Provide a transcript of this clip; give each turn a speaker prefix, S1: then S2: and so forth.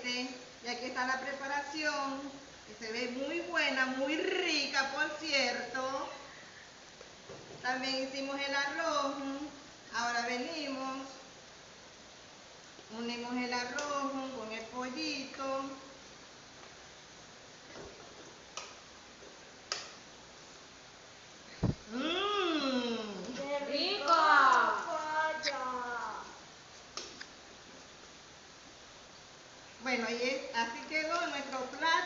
S1: aceite. Y aquí está la preparación, que se ve muy buena, muy rica, por cierto. También hicimos el arroz. Ahora venimos, unimos el arroz con el pollito.
S2: ¡Qué rico!
S1: Bueno, y así quedó nuestro plato.